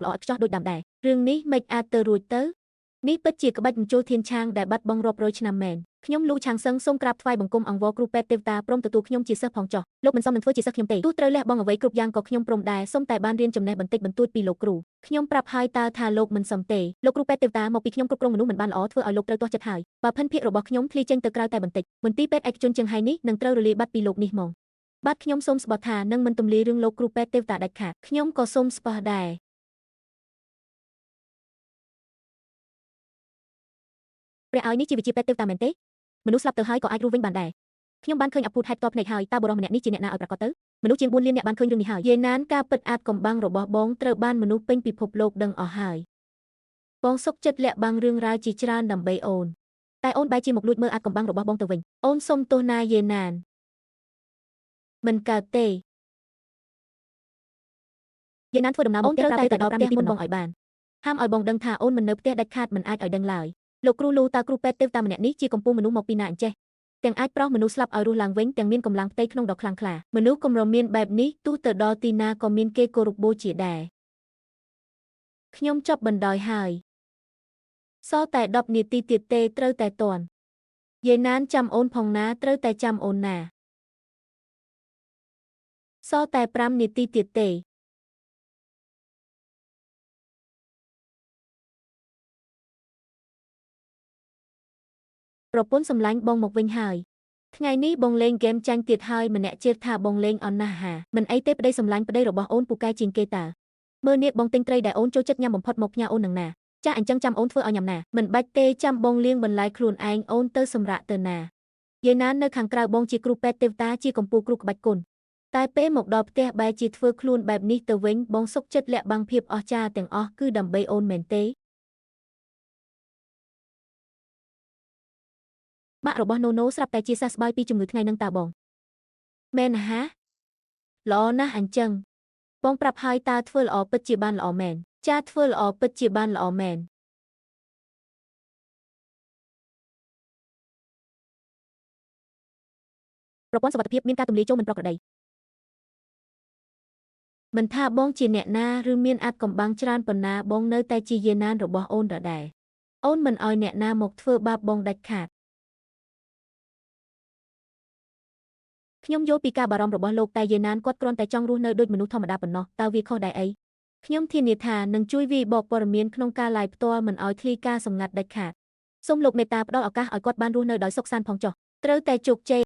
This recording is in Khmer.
ល្អឥតខ្ចោះដូចដើមដែររឿងនេះមិនអាចទៅរួចទៅនេះពិតជាក្បាច់បញ្ចូលធានឆាងដែលបាត់បង់រាប់រយឆ្នាំមែនខ្ញុំលូឆាងសឹងសូមក្រាបថ្វាយបង្គំអង្វរគ្រូពេទ្យទេវតាព្រមទទួលខ្ញុំជាសិស្សផងចុះលោកមិនសមនឹងធ្វើជាសិស្សខ្ញុំទេទោះត្រូវលះបង់អ្វីគ្រប់យ៉ាងក៏ខ្ញុំព្រមដែរសូមតែបានរៀនចំណេះបន្តិចបន្តួចពីលោកគ្រូខ្ញុំប្រាប់ហើយតើថាលោកមិនសមទេលោកគ្រូពេទ្យទេវតាមកពីខ្ញុំគ្រប់គ្រងមនុស្សមិនបានល្អធ្វើឲ្យលោកត្រូវទាស់ចិត្តហើយបើភិនភាគរបស់ខ្ញុំធ្លាយចេញទៅក្រៅតែបន្តិចមន្ទីរពេទ្យឯកជនជាងហើយនេះនឹងត្រូវរលាយបាត់ពីលោកនេះហ្មងបាទខ្ញុំសូមស្បត់ថានឹងមិនទម្លាយរឿងលោកគ្រូពេទ្យទេវតាដាច់ខាតខ្ញុំក៏សូមស្បោះដែរព្រះឲ្យនេះជាវិជាពេទ្យទេវតាមែនទេមនុស្សស្លាប់ទៅហើយក៏អាចរស់វិញបានដែរខ្ញុំបានឃើញអភូតហេតុតបភ្នែកហើយតើបុរសម្នាក់នេះជាអ្នកណាឲ្យប្រកាសទៅមនុស្សជាង4លានអ្នកបានឃើញរឿងនេះហើយយាយណានការពិតអាចកំបាំងរបស់បងត្រូវបានមនុស្សពេញពិភពលោកដឹងអស់ហើយបងសុកចិត្តលាក់បាំងរឿងរ៉ាវជាច្រើនដើម្បីអូនតែអូនបែរជាមកលួចមើលអាចកំបាំងរបស់បងទៅវិញអូនសុំទោសណាយាយណានមិនកើតទេយាយណានធ្វើដំណើរមកត្រូវតែដល់5នាទីមុនបងឲ្យបានហាមឲ្យបងដឹងថាអូនមិននៅផ្ទះដាច់ខាតមិនអាចឲ្យដឹងឡើយលោកគ្រូលូតើគ្រូពេទ្យទេវតាម្នាក់នេះជាកំពុងមនុស្សមកពីណាអញ្ចេះទាំងអាចប្រោះមនុស្សស្លាប់ឲ្យរស់ឡើងវិញទាំងមានកម្លាំងផ្ទៃក្នុងដ៏ខ្លាំងក្លាមនុស្សគំរមានបែបនេះទោះទៅដល់ទីណាក៏មានគេគោរពបូជាដែរខ្ញុំចប់បណ្ដោយហើយសល់តែ10នាទីទៀតទេត្រូវតែតន់យាយណានចាំអូនផងណាត្រូវតែចាំអូនណាសល់តែ5នាទីទៀតទេប្រពន្ធសម្លាញ់បងមកវិញហើយថ្ងៃនេះបងលេងហ្គេមចាញ់ទៀតហើយម្នាក់ជឿថាបងលេងអន់ណាស់ហាមិនអីទេប្តីសម្លាញ់ប្តីរបស់អូនពូកែជាងគេតើមើលនាគបងទិញត្រីដែលអូនចូលចិត្តញ៉ាំបំផុតមកផ្ញើអូននឹងណាចាអញ្ចឹងចាំអូនធ្វើឲ្យញ៉ាំណាមិនបាច់ទេចាំបងលាងបន្លែខ្លួនឯងអូនទៅសម្រាកទៅណាយាយណាននៅខាងក្រៅបងជាគ្រូពេទ្យទេវតាជាកំពូលគ្រូក្បាច់គុណតែពេលមកដល់ផ្ទះបែរជាធ្វើខ្លួនបែបនេះទៅវិញបងសុកចិត្តលាក់បាំងភាពអស្ចារ្យទាំងអស់គឺដើម្បីអូនមែនទេម៉ាក់របស់ណូណូស្រាប់តែជាសះស្បើយពីជំងឺថ្ងៃនឹងតើបងមែនណាហាល្អណាស់អញ្ចឹងបងប្រាប់ហើយតើធ្វើល្អពិតជាបានល្អមែនចាធ្វើល្អពិតជាបានល្អមែនប្រព័ន្ធសុវត្ថិភាពមានការទម្លាយចូលមិនប្រក្រតីមិនថាបងជាអ្នកណាឬមានអាចកំបាំងច្រើនប៉ុណ្ណាបងនៅតែជាយាយណានរបស់អូនដដែលអូនមិនឲ្យអ្នកណាមកធ្វើបាបបងដាច់ខាតខ្ញុំយល់ពីការបារម្ភរបស់លោកតែយាយណានគាត់គ្រាន់តែចង់រស់នៅដូចមនុស្សធម្មតាប៉ុណ្ណោះតើវាខុសដែរអីខ្ញុំធានាថានឹងជួយវាបកព័ត៌មានក្នុងការ live ផ្ទាល់មិនឲ្យធ្លាយការសម្ងាត់ដាច់ខាតសូមលោកមេត្តាផ្ដល់ឱកាសឲ្យគាត់បានរស់នៅដោយសុខសាន្តផងចុះត្រូវតែជោគជ័យ